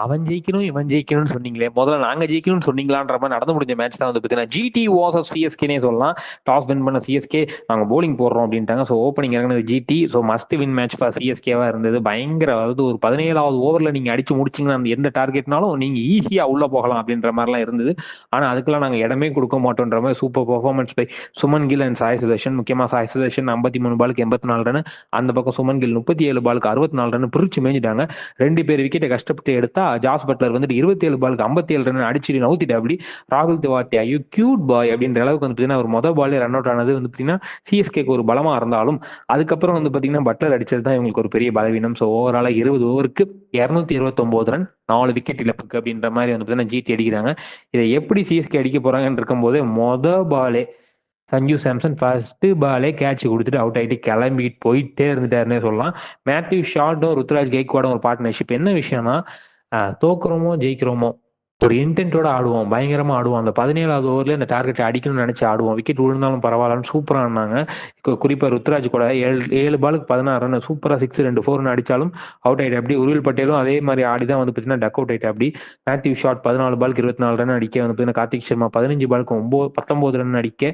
அவன் ஜெயிக்கணும், இவன் ஜெயிக்கணும்னு சொன்னீங்களே. முதல்ல நாங்க ஜெயிக்கணும்னு சொன்னீங்களான்ற மாரி நடந்து முடிஞ்ச மேட்ச் தான் வந்து பார்த்தீங்கன்னா, ஜிடி வாசஸ் சிஎஸ்கேன்னே சொல்லலாம். டாஸ் வின் பண்ண சிஎஸ்கே, நாங்க பவுலிங் போடுறோம் அப்படின்ட்டாங்க. ஸோ ஓப்பனிங் இறங்குனது G T. So must win match for சிஎஸ்கேவா இருந்தது. பயங்கர, அதாவது ஒரு 17வது ஓவர்ல நீங்க அடிச்சு முடிச்சீங்கன்னா, அந்த எந்த டார்கெட்னாலும் நீங்க ஈஸியா உள்ள போகலாம் அப்படின்ற மாரிலாம் இருந்தது. ஆனா அதுக்கெல்லாம் நாங்க இடமே கொடுக்க மாட்டோம்ன்ற மாதிரி super performance by Shubman Gill and Sai Sudharsan. முக்கியமா சாய் சுதர்ஷன் 53 பாலுக்கு 84 ரன், அந்த பக்கம் சுமன் கில் 37 பாலுக்கு 64 ரன் பிரிச்சு மேய்ஞ்சிட்டாங்க. 2 பேர் விக்கெட்டை கஷ்டப்பட்டு எடுத்தா ஜாஸ் பட்லர் வந்துட்டு 27 பாலுக்கு 57 ரன் அடிச்சுட்டு நவுத்திட்டு அப்படி ராகுல் திவாட்டி ஐயோ கியூட் பாய் அப்படின்ற அளவுக்கு வந்து பார்த்தீங்கன்னா ஒரு மொதல் பாலே ரன் அவுட் ஆனது வந்து பார்த்தீங்கன்னா சிஎஸ்கேக்கு ஒரு பலமா இருந்தாலும், அதுக்கப்புறம் வந்து பார்த்தீங்கன்னா பட்லர் அடிச்சது தான் இவங்களுக்கு ஒரு பெரிய பலவீனம். ஸோ ஓவராலா 20 ஓவருக்கு 229 ரன், 4 விக்கெட் இழப்புக்கு அப்படின்ற மாதிரி வந்து பார்த்தீங்கன்னா ஜிடி அடிக்கிறாங்க. இதை எப்படி சிஎஸ்கே அடிக்க போறாங்கன்னு இருக்கும்போது பாலே சஞ்சு சாம்சன் ஃபர்ஸ்ட் பாலே கேட்ச் கொடுத்துட்டு அவுட் ஆகிட்டு கிளம்பிட்டு போயிட்டே இருந்துட்டாருன்னே சொல்லலாம். மேத்யூ ஷார்ட்டும் ருத்ராஜ் கெய்க்வாடும் ஒரு பார்ட்னர்ஷிப். என்ன விஷயம்னா, தோக்குறோமோ ஜெயிக்கிறோமோ ஒரு இன்டென்ட்டோட ஆடுவோம், பயங்கரமா ஆடுவோம். அந்த 17வது ஓவர்ல இந்த டார்கெட் அடிக்கணும்னு நினைச்சு ஆடுவோம். விக்கெட் விழுந்தாலும் பரவாயில்லன்னு சூப்பரா ஆடினாங்க. குறிப்பா ருத்ராஜ் கூட 7 பாலுக்கு 16 ரன் சூப்பரா 6 2 4 அடிச்சாலும் அவுட் ஆயிட்டு அப்படி. உருவில் பட்டேலும் அதே மாதிரி ஆடிதான் வந்து பார்த்தீங்கன்னா டக் அவுட் ஆயிட்டு அப்படி. மேத்யூ ஷாட் 14 பாலுக்கு 24 ரன் அடிக்க வந்து பார்த்தீங்கன்னா கார்த்திக் சர்மா 15 பாலுக்கு 19 ரன் அடிக்க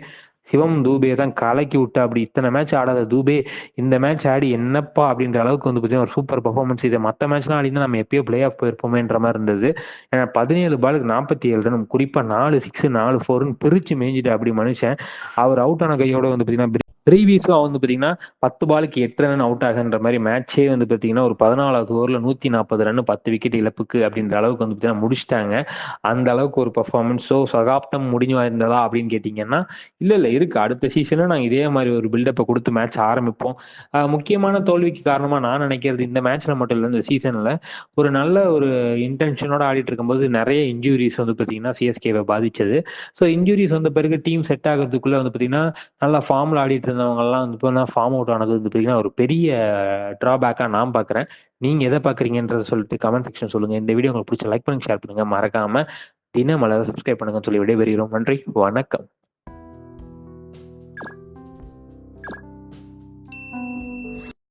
சிவம் தூபே தான் கலக்கி விட்டா அப்படி. இத்தனை மேட்ச் ஆடாத தூபே இந்த மேட்ச் ஆடி என்னப்பா அப்படின்ற அளவுக்கு வந்து பார்த்தீங்கன்னா ஒரு சூப்பர் பர்ஃபார்மன்ஸ். இதை மற்ற மேட்ச்லாம் ஆடினா நம்ம எப்பயோ பிளே ஆஃப் போயிருப்போமேன்ற மாதிரி இருந்தது. ஏன்னா 17 பாலுக்கு 47 ரன், குறிப்பா 4 6 4 4ன்னு பிரிச்சு மேய்ஞ்சிட்டு அப்படி மனுஷன். அவர் அவுட் ஆன கையோட வந்து பார்த்தீங்கன்னா ப்ரீவியஸா வந்து பார்த்தீங்கன்னா 10 பாலுக்கு 8 ரன் அவுட் ஆகுன்ற மாதிரி மேட்சே வந்து பார்த்தீங்கன்னா ஒரு 14வது ஓவரில் 140 ரன் 10 விக்கெட் இழப்புக்கு அப்படின்ற அளவுக்கு வந்து பார்த்தீங்கன்னா முடிச்சிட்டாங்க. அந்த அளவுக்கு ஒரு பர்ஃபார்மன்ஸ். ஸோ சகாப்தம் முடிஞ்சு இருந்ததா அப்படின்னு கேட்டிங்கன்னா இல்லை இருக்கு. அடுத்த சீசனும் நாங்கள் இதே மாதிரி ஒரு பில்டப்பை கொடுத்து மேட்ச் ஆரம்பிப்போம். முக்கியமான தோல்விக்கு காரணமாக நான் நினைக்கிறது இந்த மேட்ச்ல மட்டும் இல்லை, இந்த சீசனில் ஒரு நல்ல ஒரு இன்டென்ஷனோட ஆடிட்டு இருக்கும்போது நிறைய இன்ஜுரிஸ் வந்து பார்த்தீங்கன்னா சிஎஸ்கேவை பாதிச்சது. ஸோ இன்ஜுரிஸ் வந்த பிறகு டீம் செட் ஆகிறதுக்குள்ள வந்து பார்த்தீங்கன்னா நல்லா ஃபார்மில் ஆடிட்டு இருந்தவங்கலாம் வந்து இப்போ ஃபார்ம் அவுட் ஆனது வந்து பார்த்தீங்கன்னா ஒரு பெரிய ட்ராபேக்காக நான் பார்க்குறேன். நீங்கள் எதை பார்க்குறீங்கன்றத சொல்லிட்டு கமெண்ட் செக்ஷன் சொல்லுங்கள். இந்த வீடியோ உங்களுக்கு பிடிச்ச லைக் பண்ணுங்க, ஷேர் பண்ணுங்க, மறக்காம தினமலரை சப்ஸ்கிரைப் பண்ணுங்கன்னு சொல்லி விடைபெறுகிறோம். நன்றி, வணக்கம்.